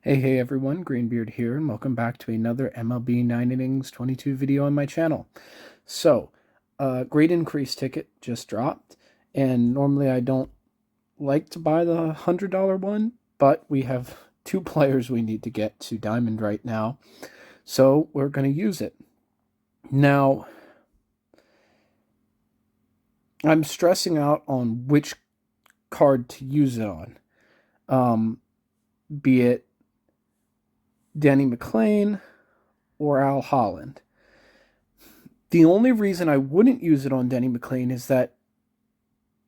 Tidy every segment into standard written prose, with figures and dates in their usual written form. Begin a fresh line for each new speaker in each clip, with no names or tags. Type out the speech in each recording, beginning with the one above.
Hey everyone, Greenbeard here, and welcome back to another MLB 9 Innings 22 video on my channel. So, great increase ticket just dropped, and normally I don't like to buy the $100 one, but we have two players we need to get to Diamond right now, so we're going to use it. Now, I'm stressing out on which card to use it on, be it Denny McClain or Al Holland. The only reason I wouldn't use it on Denny McClain is that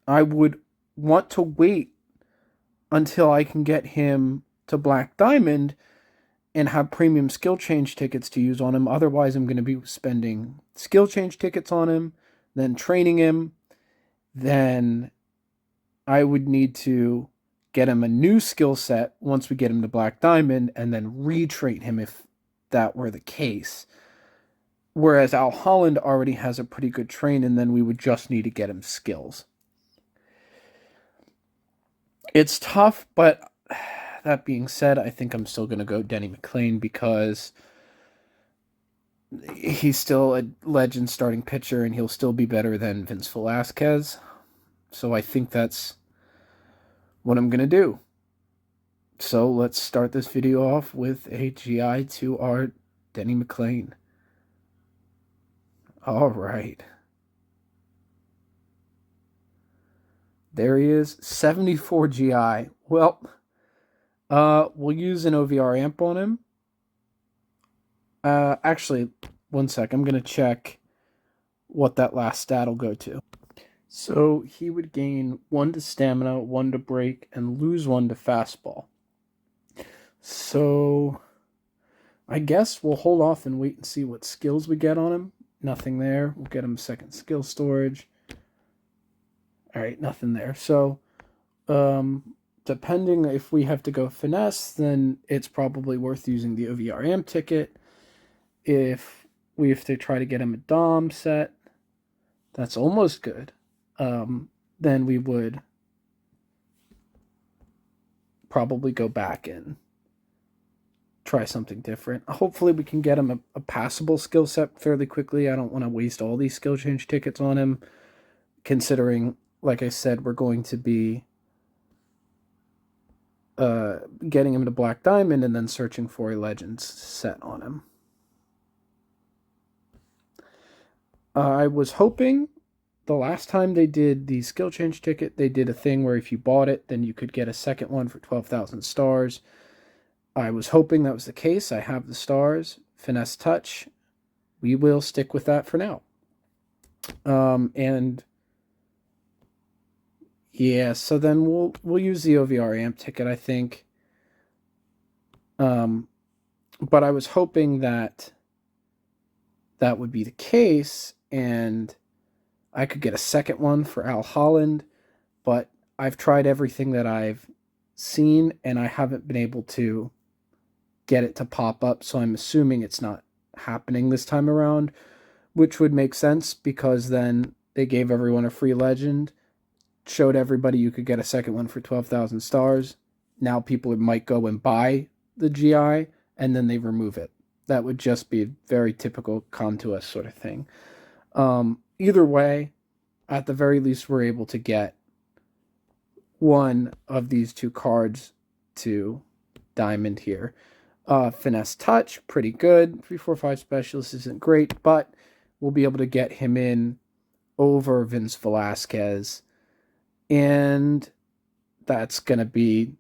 I would want to wait until I can get him to Black Diamond and have premium skill change tickets to use on him. Otherwise, I'm going to be spending skill change tickets on him, then training him. Then I would need to get him a new skill set once we get him to Black Diamond and then retrain him if that were the case. Whereas Al Holland already has a pretty good train, and then we would just need to get him skills. It's tough, but that being said, I think I'm still going to go Denny McClain because he's still a legend starting pitcher, and he'll still be better than Vince Velasquez. So I think that's what I'm going to do. So let's start this video off with a GI to our Denny McClain. All right. There he is, 74 GI. Well, we'll use an OVR amp on him. Actually, one sec. I'm going to check what that last stat will go to. So he would gain 1 to stamina, 1 to break, and lose 1 to fastball. So I guess we'll hold off and wait and see what skills we get on him. Nothing there. We'll get him second skill storage. All right, nothing there. So, depending if we have to go finesse, then it's probably worth using the OVR amp ticket. If we have to try to get him a Dom set, that's almost good. Then we would probably go back and try something different. Hopefully we can get him a passable skill set fairly quickly. I don't want to waste all these skill change tickets on him, considering, like I said, we're going to be getting him to Black Diamond and then searching for a Legends set on him. I was hoping the last time they did the skill change ticket, they did a thing where if you bought it, then you could get a second one for 12,000 stars. I was hoping that was the case. I have the stars. Finesse touch. We will stick with that for now. And yeah, so then we'll use the OVR amp ticket, I think. But I was hoping that that would be the case, and I could get a second one for Al Holland, but I've tried everything that I've seen, and I haven't been able to get it to pop up, so I'm assuming it's not happening this time around, which would make sense because then they gave everyone a free legend, showed everybody you could get a second one for 12,000 stars. Now people might go and buy the GI, and then they remove it. That would just be a very typical come to us sort of thing. Either way, at the very least, we're able to get one of these two cards to Diamond here. Finesse touch, pretty good. 3-4-5 specialist isn't great, but we'll be able to get him in over Vince Velasquez, and that's going to be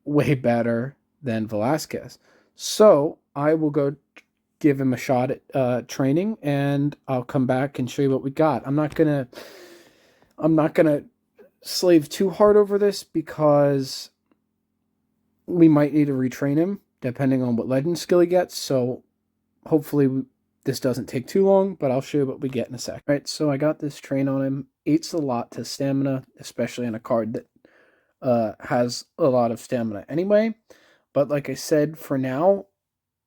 way better than Velasquez. So I will go give him a shot at training, and I'll come back and show you what we got. I'm not gonna slave too hard over this because we might need to retrain him depending on what legend skill he gets. So hopefully this doesn't take too long, but I'll show you what we get in a sec. All right, so I got this train on him. 8's a lot to stamina, especially on a card that has a lot of stamina anyway. But like I said, for now,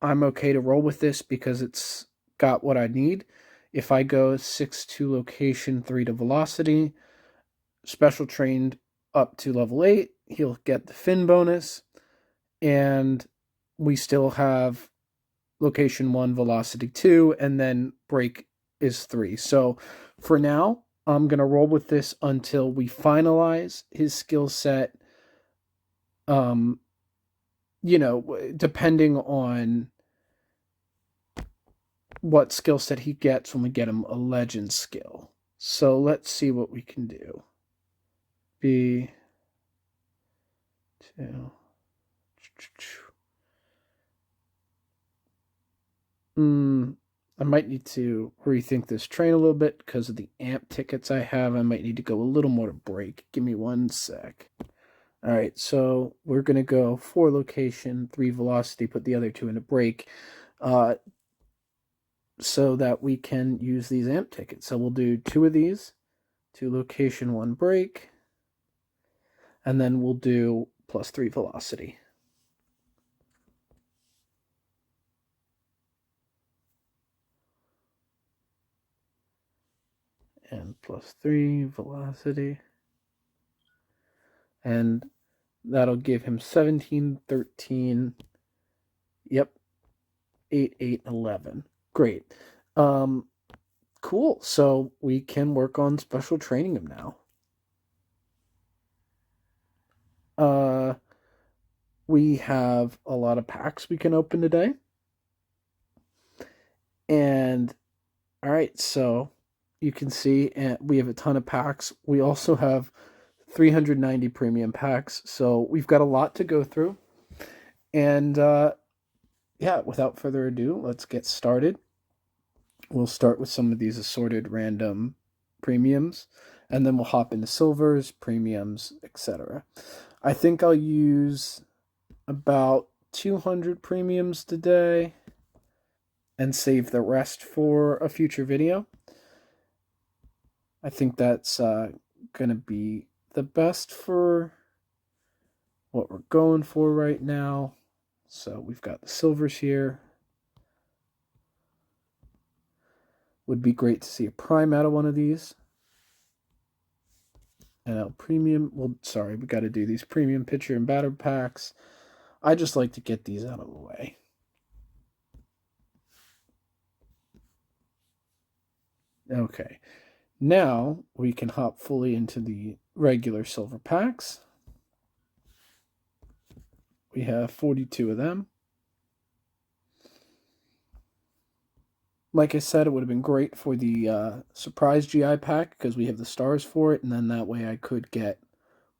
I'm okay to roll with this because it's got what I need. If I go 6 to location, 3 to velocity, special trained up to level 8, he'll get the fin bonus, and we still have location 1, velocity 2, and then break is 3. So for now, I'm going to roll with this until we finalize his skill set. Depending on what skill set he gets when we get him a legend skill. So let's see what we can do. B2. I might need to rethink this train a little bit because of the amp tickets I have. I might need to go a little more to break. Give me 1 sec. All right, so we're going to go 4 location, 3 velocity, put the other 2 into break, so that we can use these amp tickets. So we'll do 2 of these, 2 location, 1 break, and then we'll do +3 velocity. And +3 velocity. And that'll give him 17, 13. Yep. 8, 8, 11. Great. Cool. So we can work on special training him now. We have a lot of packs we can open today. And all right, so you can see we have a ton of packs. We also have 390 premium packs, so we've got a lot to go through. And yeah, without further ado, let's get started. We'll start with some of these assorted random premiums, and then we'll hop into silvers, premiums, etc. I think I'll use about 200 premiums today and save the rest for a future video. I think that's going to be the best for what we're going for right now. So we've got the silvers here. Would be great to see a prime out of one of these. And our premium, well, sorry, we got to do these premium pitcher and batter packs. I just like to get these out of the way. Okay, now we can hop fully into the regular silver packs. We have 42 of them. Like I said, it would have been great for the surprise GI pack because we have the stars for it, and then that way I could get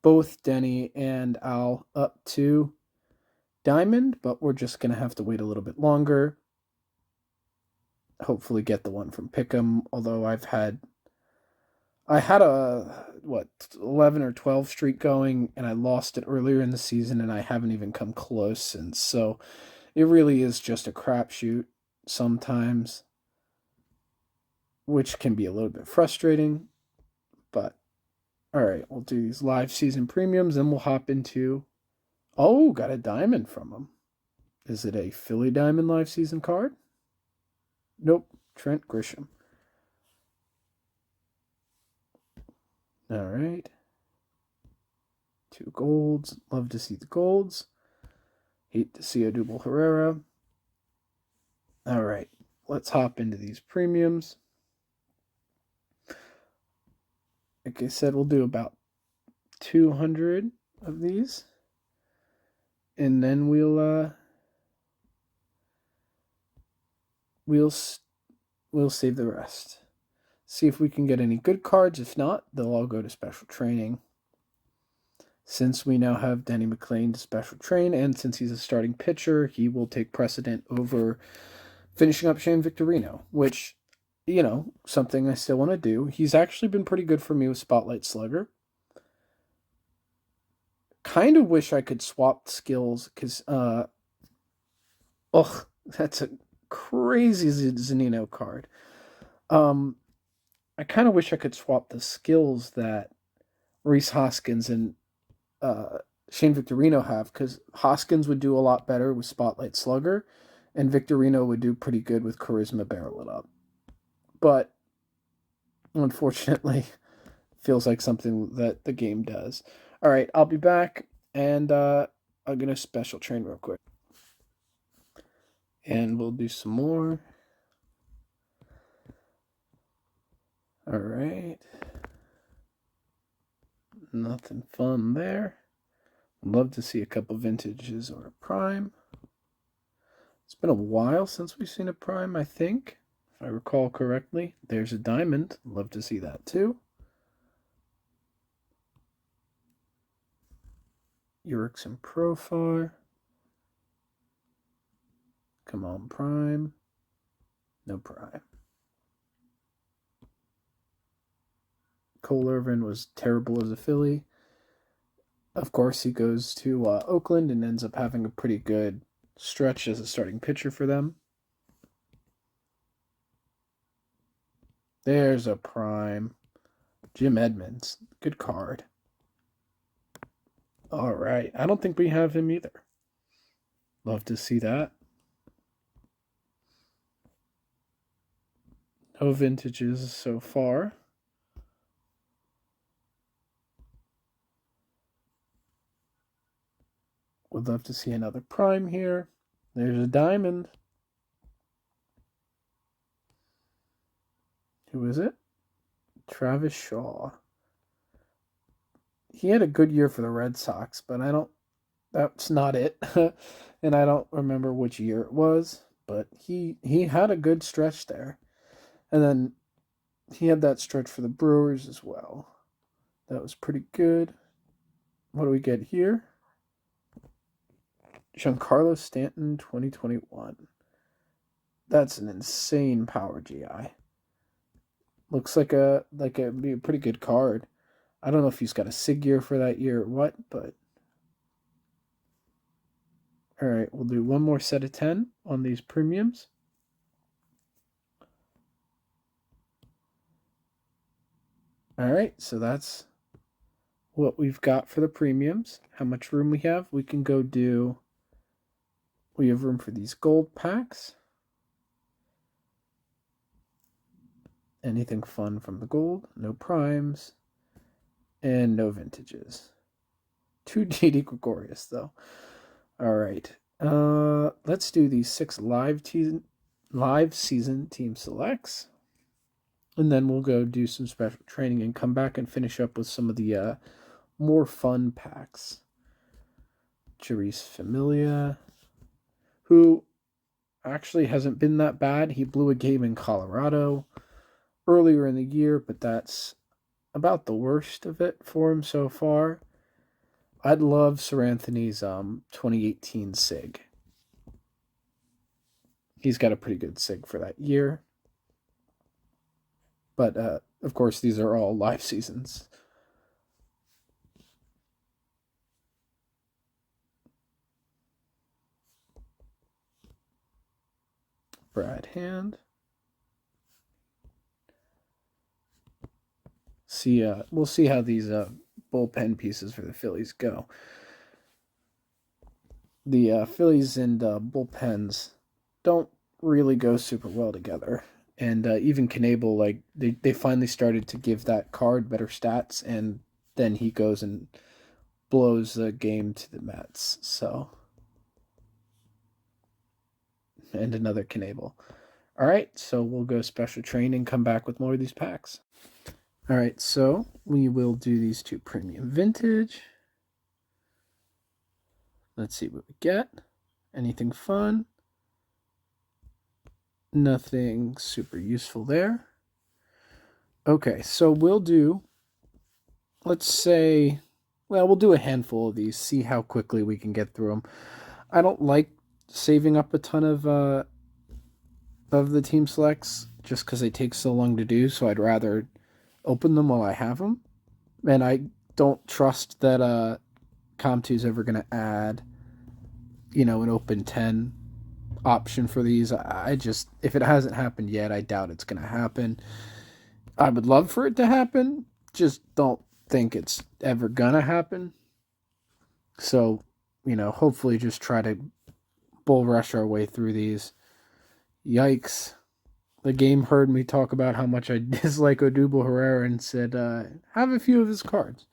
both Denny and Al up to diamond, but we're just going to have to wait a little bit longer. Hopefully get the one from Pick'em, although I had a 11 or 12 streak going, and I lost it earlier in the season, and I haven't even come close since. So it really is just a crapshoot sometimes, which can be a little bit frustrating. But all right, we'll do these live season premiums, and we'll hop into. Oh, got a diamond from them. Is it a Philly Diamond live season card? Nope, Trent Grisham. All right. 2 golds. Love to see the golds. Hate to see Odubel Herrera. All right. Let's hop into these premiums. Like I said, we'll do about 200 of these. And then we'll save the rest. See if we can get any good cards. If not, they'll all go to special training. Since we now have Denny McClain to special train, and since he's a starting pitcher, he will take precedent over finishing up Shane Victorino, which, something I still want to do. He's actually been pretty good for me with Spotlight Slugger. Kind of wish I could swap skills, because, that's a crazy Zanino card. I kind of wish I could swap the skills that Rhys Hoskins and Shane Victorino have, because Hoskins would do a lot better with Spotlight Slugger, and Victorino would do pretty good with Charisma Barrel It Up. But unfortunately, feels like something that the game does. All right, I'll be back, and I'm going to special train real quick. And we'll do some more. All right. Nothing fun there. I'd love to see a couple vintages or a prime. It's been a while since we've seen a prime, I think. If I recall correctly. There's a diamond. Love to see that too. Erickson Profile. Come on, prime. No prime. Cole Irvin was terrible as a Philly. Of course, he goes to Oakland and ends up having a pretty good stretch as a starting pitcher for them. There's a prime. Jim Edmonds. Good card. All right. I don't think we have him either. Love to see that. No vintages so far. Would love to see another prime here. There's a diamond. Who is it? Travis Shaw. He had a good year for the Red Sox, but that's not it. And I don't remember which year it was, but he had a good stretch there. And then he had that stretch for the Brewers as well. That was pretty good. What do we get here? Giancarlo Stanton 2021. That's an insane power GI. Looks like it'd be a pretty good card. I don't know if he's got a SIG year for that year or what, but all right, we'll do one more set of 10 on these premiums. All right, so that's what we've got for the premiums. How much room we have? We can go do. We have room for these gold packs. Anything fun from the gold? No primes. And no vintages. 2 Didi Gregorius, though. All right. Let's do these 6 live season team selects. And then we'll go do some special training and come back and finish up with some of the more fun packs. Jeurys Familia, who actually hasn't been that bad. He blew a game in Colorado earlier in the year, but that's about the worst of it for him so far. I'd love Sir Anthony's 2018 SIG. He's got a pretty good SIG for that year. But, of course, these are all live seasons. Brad Hand. We'll see how these bullpen pieces for the Phillies go. The Phillies and bullpens don't really go super well together. And even Knebel, like, they finally started to give that card better stats, and then he goes and blows the game to the Mets. So, and another Knebel. All right, so we'll go special train and come back with more of these packs. All right, so we will do these 2 premium vintage. Let's see what we get. Anything fun? Nothing super useful there. Okay, so we'll do, let's say, well, we'll do a handful of these, see how quickly we can get through them. I don't like saving up a ton of the team selects just because they take so long to do, so I'd rather open them while I have them. And I don't trust that Comp2 is ever going to add, an open 10 option for these. If it hasn't happened yet, I doubt it's going to happen. I would love for it to happen, just don't think it's ever going to happen. So, hopefully just try to bull rush our way through these. Yikes. The game heard me talk about how much I dislike Odubel Herrera and said, have a few of his cards.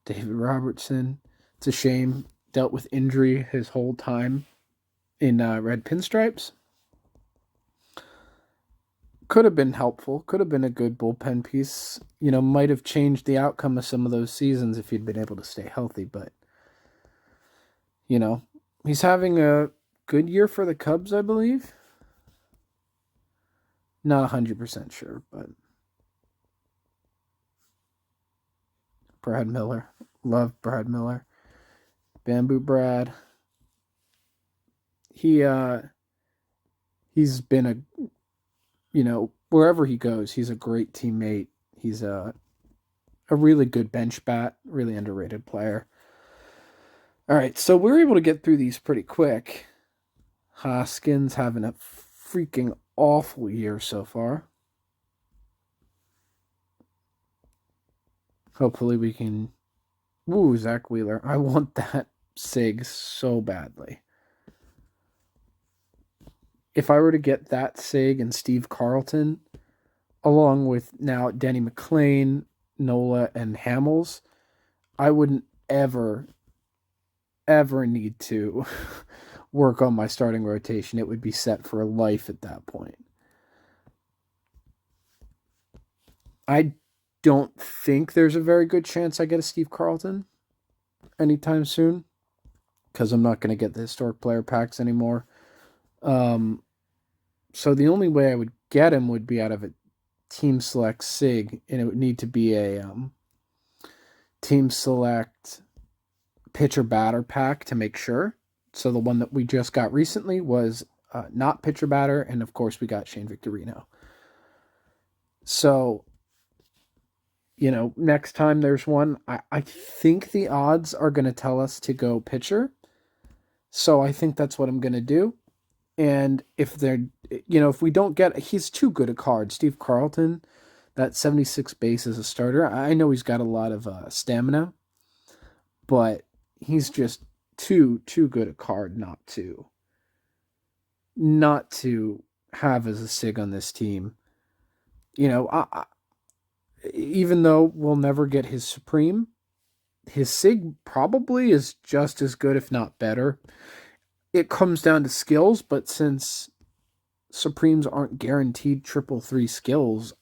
David Robertson. It's a shame. Dealt with injury his whole time in red pinstripes. Could have been helpful. Could have been a good bullpen piece. Might have changed the outcome of some of those seasons if he'd been able to stay healthy. But, you know, he's having a good year for the Cubs, I believe. Not 100% sure, but Brad Miller. Love Brad Miller. Bamboo Brad. He's been wherever he goes, he's a great teammate. He's a really good bench bat, really underrated player. All right, so we're able to get through these pretty quick. Hoskins having a freaking awful year so far. Hopefully we can... Woo, Zach Wheeler. I want that SIG so badly. If I were to get that SIG and Steve Carlton, along with now Denny McClain, Nola, and Hamels, I wouldn't ever need to work on my starting rotation. It would be set for life at that point. I don't think there's a very good chance I get a Steve Carlton anytime soon, because I'm not going to get the historic player packs anymore. So the only way I would get him would be out of a team select SIG, and it would need to be a team select pitcher batter pack to make sure. So the one that we just got recently was not pitcher batter, and of course we got Shane Victorino. So, next time there's one, I think the odds are going to tell us to go pitcher. So I think that's what I'm going to do. And if if we don't get, he's too good a card. Steve Carlton, that 76 base as a starter. I know he's got a lot of stamina, but he's just too good a card not to have as a SIG on this team. Even though we'll never get his Supreme, his SIG probably is just as good, if not better. It comes down to skills, but since Supremes aren't guaranteed 333 skills,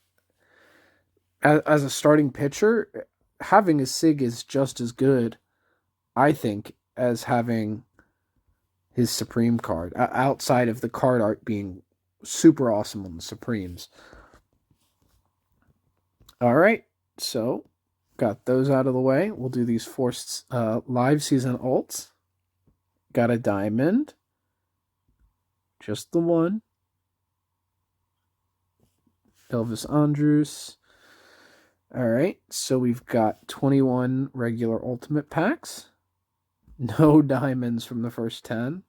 as a starting pitcher, having a SIG is just as good, I think, as having his Supreme card, outside of the card art being super awesome on the Supremes. All right, so got those out of the way. We'll do these forced live season alts. Got a diamond. Just the one. Elvis Andrus. All right, so we've got 21 regular ultimate packs. No diamonds from the first 10.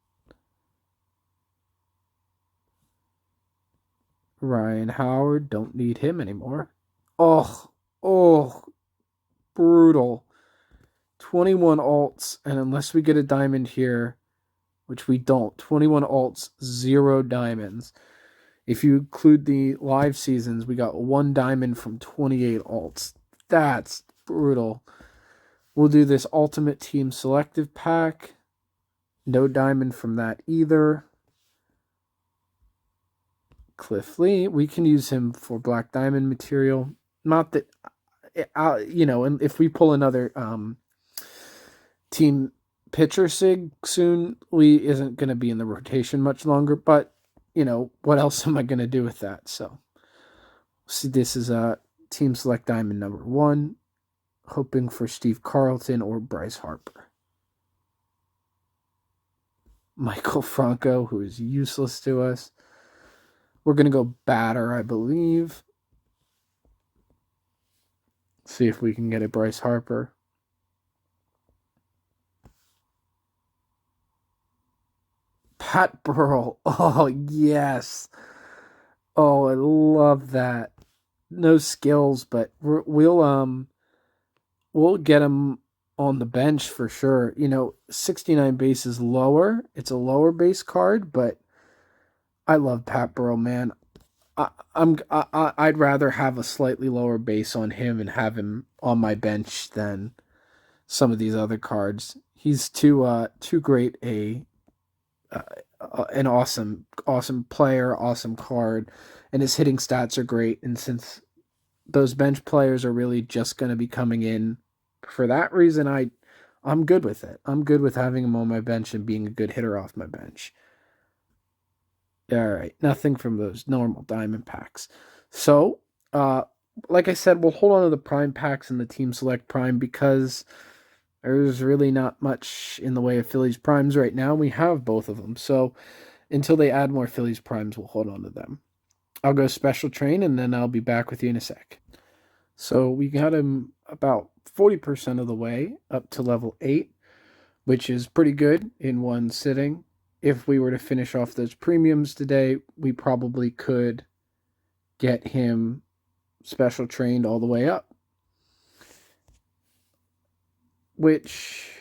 Ryan Howard, don't need him anymore. Oh, brutal. 21 alts, and unless we get a diamond here, which we don't, 21 alts, 0 diamonds. If you include the live seasons, we got 1 diamond from 28 alts. That's brutal. We'll do this Ultimate Team Selective pack. No diamond from that either. Cliff Lee, we can use him for Black Diamond material. Not that, and if we pull another team pitcher SIG soon, Lee isn't going to be in the rotation much longer, but what else am I going to do with that? So see, this is a team select diamond number 1, hoping for Steve Carlton or Bryce Harper. Michael Franco, who is useless to us. We're going to go batter, I believe. See if we can get a Bryce Harper. Pat Burrell. Oh, yes. Oh, I love that. No skills, but we'll get him on the bench for sure. 69 base is lower. It's a lower base card, but I love Pat Burrell, man. I'd rather have a slightly lower base on him and have him on my bench than some of these other cards. He's too great a an awesome player, awesome card, and his hitting stats are great. And since those bench players are really just going to be coming in for that reason, I'm good with it. I'm good with having him on my bench and being a good hitter off my bench. All right, nothing from those normal diamond packs. So, like I said, we'll hold on to the prime packs and the team select prime because there's really not much in the way of Phillies primes right now. We have both of them. So until they add more Phillies primes, we'll hold on to them. I'll go special train and then I'll be back with you in a sec. So we got him about 40% of the way up to level 8, which is pretty good in one sitting. If we were to finish off those premiums today, we probably could get him special trained all the way up. Which,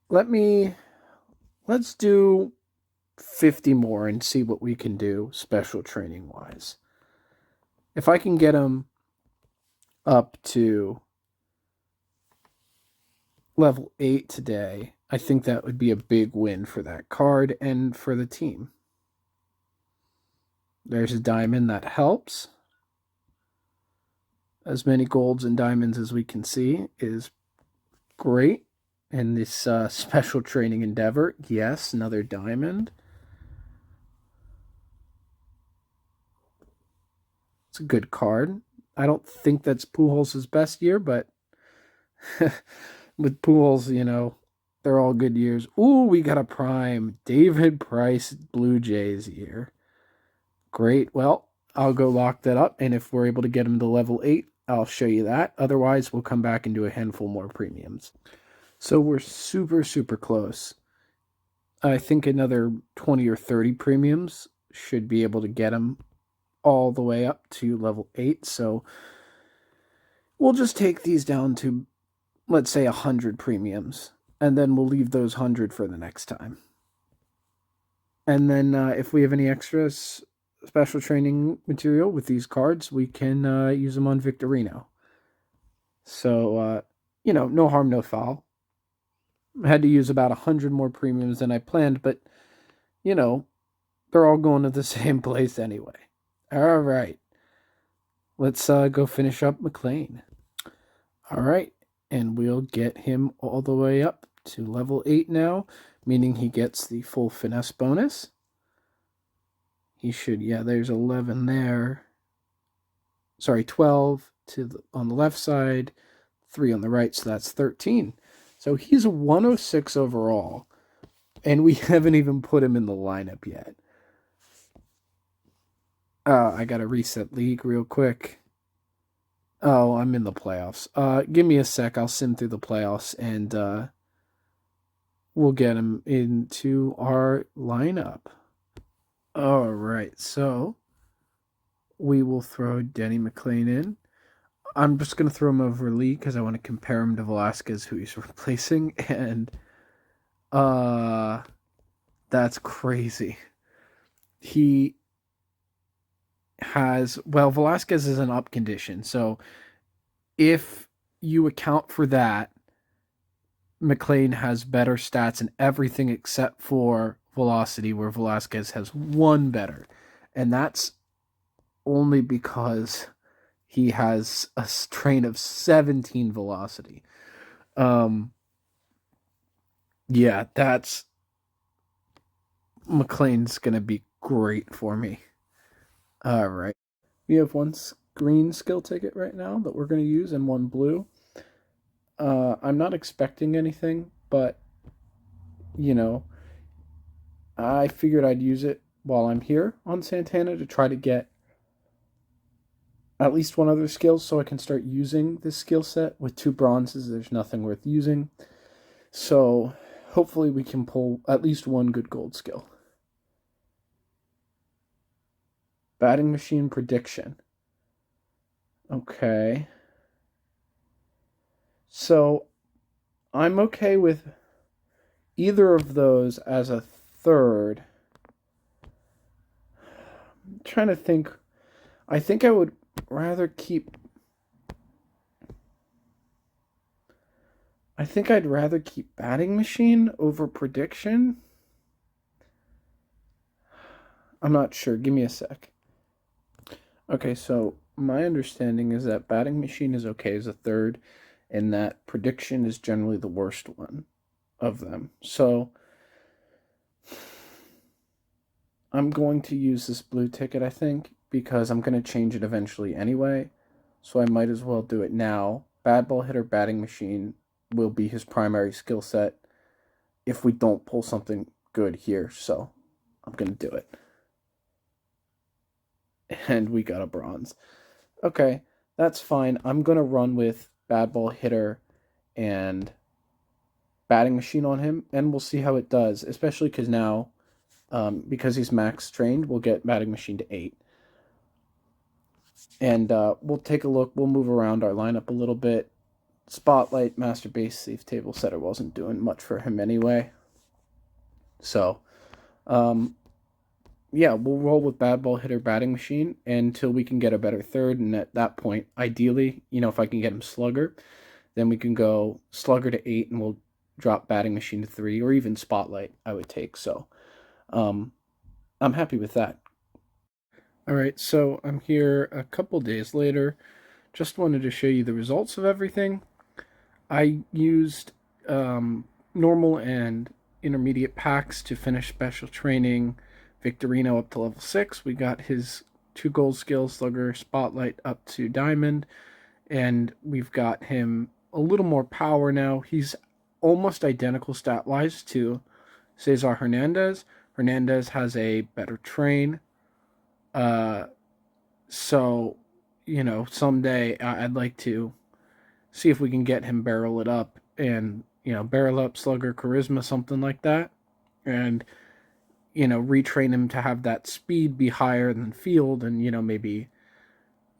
let's do 50 more and see what we can do special training wise. If I can get him up to level 8 today, I think that would be a big win for that card and for the team. There's a diamond that helps. As many golds and diamonds as we can see is great. And this special training endeavor, yes, another diamond. It's a good card. I don't think that's Pujols' best year, but with Pujols, they're all good years. Ooh, we got a prime. David Price Blue Jays year. Great. Well, I'll go lock that up, and if we're able to get him to level 8, I'll show you that. Otherwise, we'll come back and do a handful more premiums. So we're super, super close. I think another 20 or 30 premiums should be able to get him all the way up to level 8. So we'll just take these down to, let's say, 100 premiums, and then we'll leave those 100 for the next time. And then if we have any extras, special training material with these cards, we can use them on Victorino. So, no harm, no foul. I had to use about 100 more premiums than I planned, but, they're all going to the same place anyway. All right. Let's go finish up Mclean. All right. And we'll get him all the way up to level 8 now, meaning he gets the full finesse bonus. He should, there's 11 there. Sorry, 12 on the left side, 3 on the right, so that's 13. So he's a 106 overall, and we haven't even put him in the lineup yet. I got to reset league real quick. Oh, I'm in the playoffs. Give me a sec. I'll sim through the playoffs, and we'll get him into our lineup. All right, so we will throw Denny McClain in. I'm just going to throw him over Lee because I want to compare him to Velasquez, who he's replacing, and that's crazy. He has, Velasquez is an up condition, so if you account for that, McClain has better stats in everything except for velocity, where Velasquez has one better, and that's only because he has a strain of 17 velocity. That's McClain's gonna be great for me. All right, we have one green skill ticket right now that we're gonna use and one blue. I'm not expecting anything, but I figured I'd use it while I'm here on Santana to try to get at least one other skill so I can start using this skill set. With 2 bronzes, there's nothing worth using. So hopefully we can pull at least one good gold skill. Batting machine prediction. Okay. So I'm okay with either of those as a third. I'm trying to think. I think I would rather keep I think I'd rather keep batting machine over prediction. I'm not sure. Give me a sec. Okay, so my understanding is that batting machine is okay as a third, and that prediction is generally the worst one of them. So I'm going to use this blue ticket, I think, because I'm going to change it eventually anyway. So I might as well do it now. Bad ball hitter, batting machine will be his primary skill set if we don't pull something good here. So I'm going to do it. And we got a bronze. Okay, that's fine. I'm going to run with bad ball hitter and batting machine on him, and we'll see how it does, especially because now, because he's max trained, we'll get batting machine to 8. And we'll take a look. We'll move around our lineup a little bit. Spotlight, master base, safe table setter wasn't doing much for him anyway. So, yeah, we'll roll with bad ball hitter, batting machine until we can get a better third. And at that point, ideally, if I can get him slugger, then we can go slugger to 8 and we'll drop batting machine to 3, or even spotlight I would take. So I'm happy with that. All right, so I'm here a couple days later. Just wanted to show you the results of everything. I used normal and intermediate packs to finish special training Victorino up to level 6. We got his 2 gold skill, slugger, spotlight up to diamond, and we've got him a little more power now. He's almost identical stat-wise to Cesar Hernandez. Hernandez has a better train. So, someday I'd like to see if we can get him barrel it up and, barrel up slugger charisma, something like that. And, retrain him to have that speed be higher than field and, maybe,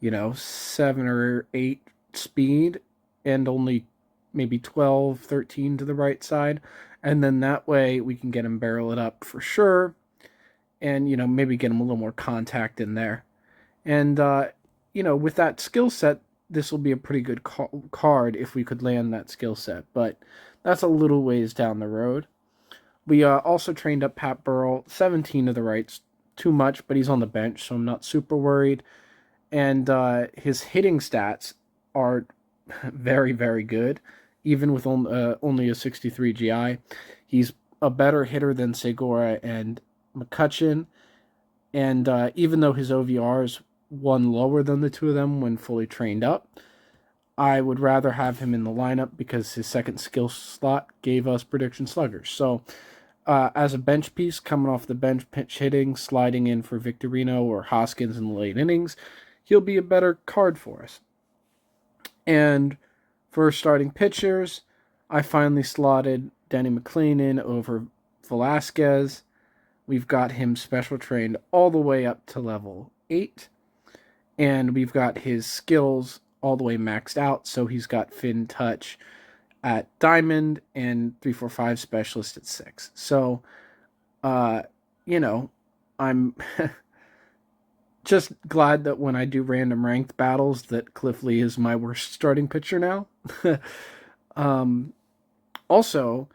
7 or 8 speed and only maybe 12, 13 to the right side. And then that way we can get him barrel it up for sure. And, maybe get him a little more contact in there. And, with that skill set, this will be a pretty good card if we could land that skill set. But that's a little ways down the road. We also trained up Pat Burrell, 17 to the rights. Too much, but he's on the bench, so I'm not super worried. And his hitting stats are very, very good, even with only a 63 GI. He's a better hitter than Segura and McCutcheon. And even though his OVR is one lower than the two of them when fully trained up, I would rather have him in the lineup because his second skill slot gave us prediction sluggers. So as a bench piece, coming off the bench, pinch hitting, sliding in for Victorino or Hoskins in the late innings, he'll be a better card for us. And for starting pitchers, I finally slotted Denny McClain in over Velasquez. We've got him special trained all the way up to level 8. And we've got his skills all the way maxed out. So he's got fin touch at diamond and 3-4-5 specialist at 6. So, I'm just glad that when I do random ranked battles that Cliff Lee is my worst starting pitcher now. Also,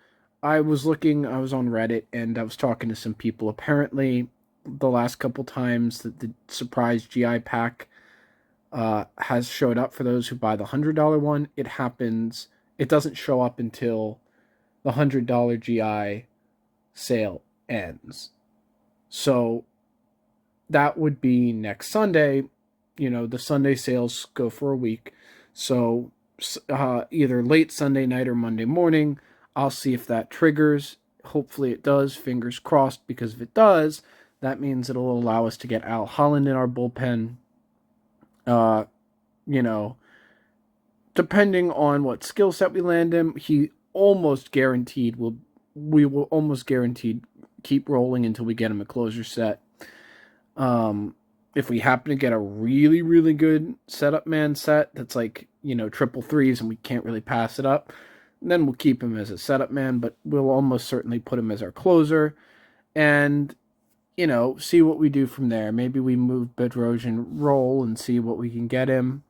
I was on Reddit and I was talking to some people. Apparently, the last couple times that the surprise GI pack has showed up for those who buy the $100 one, it doesn't show up until the $100 GI sale ends. So that would be next Sunday. The Sunday sales go for a week. So either late Sunday night or Monday morning, I'll see if that triggers. Hopefully it does, fingers crossed, because if it does, that means it'll allow us to get Al Holland in our bullpen. Depending on what skill set we land him, we will almost guaranteed keep rolling until we get him a closer set. If we happen to get a really, really good setup man set that's like, triple threes and we can't really pass it up, then we'll keep him as a setup man, but we'll almost certainly put him as our closer and, see what we do from there. Maybe we move Bedrosian roll and see what we can get him.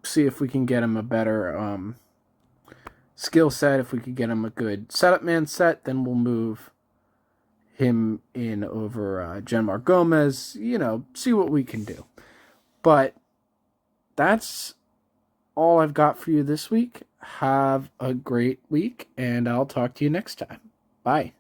see if we can get him a better skill set. If we could get him a good setup man set, then we'll move him in over Genmar Gomez. See what we can do. But that's all I've got for you this week. Have a great week, and I'll talk to you next time. Bye.